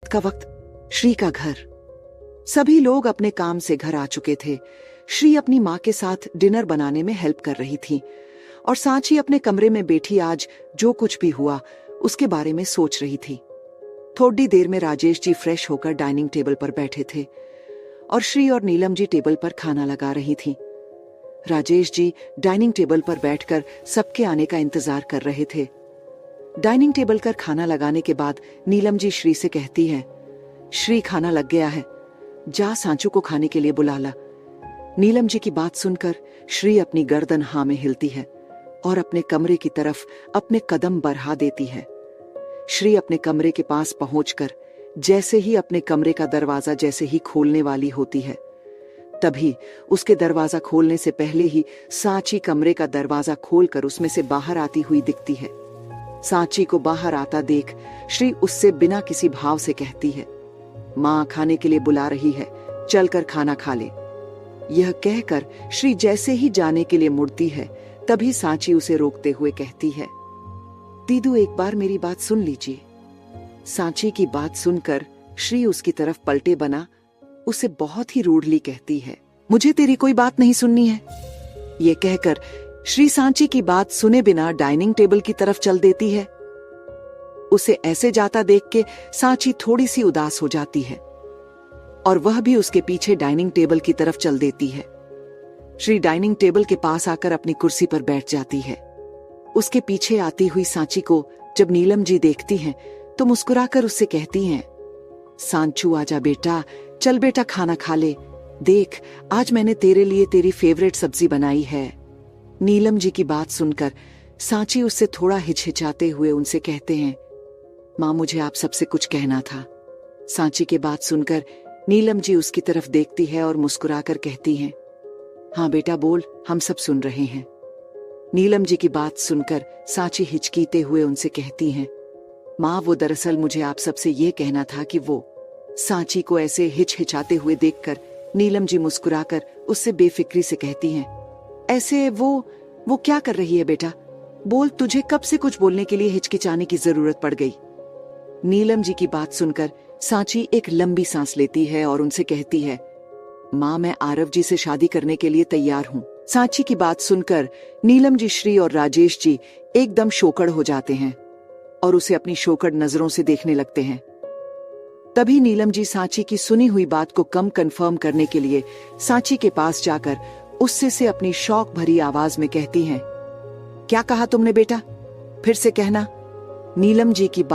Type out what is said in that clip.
का वक्त। श्री का घर। सभी लोग अपने काम से घर आ चुके थे। श्री अपनी माँ के साथ डिनर बनाने में हेल्प कर रही थी और सांची अपने कमरे में बैठी आज जो कुछ भी हुआ उसके बारे में सोच रही थी। थोड़ी देर में राजेश जी फ्रेश होकर डाइनिंग टेबल पर बैठे थे और श्री और नीलम जी टेबल पर खाना लगा रही थी। राजेश जी डाइनिंग टेबल पर बैठकर सबके आने का इंतजार कर रहे थे। डाइनिंग टेबल पर खाना लगाने के बाद नीलम जी श्री से कहती है, श्री खाना लग गया है, जा सांचू को खाने के लिए बुला ला। नीलम जी की बात सुनकर श्री अपनी गर्दन हाँ में हिलती है और अपने कमरे की तरफ अपने कदम बढ़ा देती है। श्री अपने कमरे के पास पहुंचकर जैसे ही अपने कमरे का दरवाजा जैसे ही खोलने वाली होती है, तभी उसके दरवाजा खोलने से पहले ही सांची कमरे का दरवाजा खोलकर उसमें से बाहर आती हुई दिखती है। सांची को बाहर आता देख श्री उससे बिना किसी भाव से कहती है, माँ खाने के लिए बुला रही है, चलकर खाना खा ले। यह कहकर श्री जैसे ही जाने के लिए मुड़ती है, तभी सांची उसे रोकते हुए कहती है, दीदू एक बार मेरी बात सुन लीजिए। सांची की बात सुनकर श्री उसकी तरफ पलटे बना उसे बहुत ही रूडली कहती है, मुझे तेरी कोई बात नहीं सुननी है। ये कहकर श्री सांची की बात सुने बिना डाइनिंग टेबल की तरफ चल देती है। उसे ऐसे जाता देख के सांची थोड़ी सी उदास हो जाती है और वह भी उसके पीछे डाइनिंग टेबल की तरफ चल देती है। श्री डाइनिंग टेबल के पास आकर अपनी कुर्सी पर बैठ जाती है। उसके पीछे आती हुई सांची को जब नीलम जी देखती हैं तो मुस्कुराकर उससे कहती हैं, सांचू आजा बेटा, चल बेटा खाना खा ले, देख आज मैंने तेरे लिए तेरी फेवरेट सब्जी बनाई है। नीलम जी की बात सुनकर सांची उससे थोड़ा हिचहिचाते हुए उनसे कहते हैं, माँ मुझे आप सबसे कुछ कहना था। सांची की बात सुनकर नीलम जी उसकी तरफ देखती है और मुस्कुराकर कहती हैं, हाँ बेटा बोल, हम सब सुन रहे हैं। नीलम जी की बात सुनकर सांची हिचकीते हुए उनसे कहती हैं, माँ वो दरअसल मुझे आप सबसे ये कहना था कि वो। सांची को ऐसे हिचहिचाते हुए देखकर नीलम जी मुस्कुराकर उससे बेफिक्री से कहती हैं, ऐसे वो क्या कर रही है बेटा, बोल, तुझे कब से कुछ बोलने के लिए हिचकिचाने की जरूरत पड़ गई। नीलम जी की बात सुनकर सांची एक लंबी सांस लेती है और उनसे कहती है, माँ मैं आरव जी से शादी करने के लिए तैयार हूँ। सांची की बात सुनकर नीलम जी, श्री और राजेश जी एकदम शोकड़ हो जाते हैं और उसे अपनी शोकड़ नजरों से देखने लगते हैं। तभी नीलम जी सांची की सुनी हुई बात को कम कंफर्म करने के लिए सांची के पास जाकर उससे से अपनी शौक भरी आवाज में कहती हैं, क्या कहा तुमने बेटा, फिर से कहना। नीलम जी की बात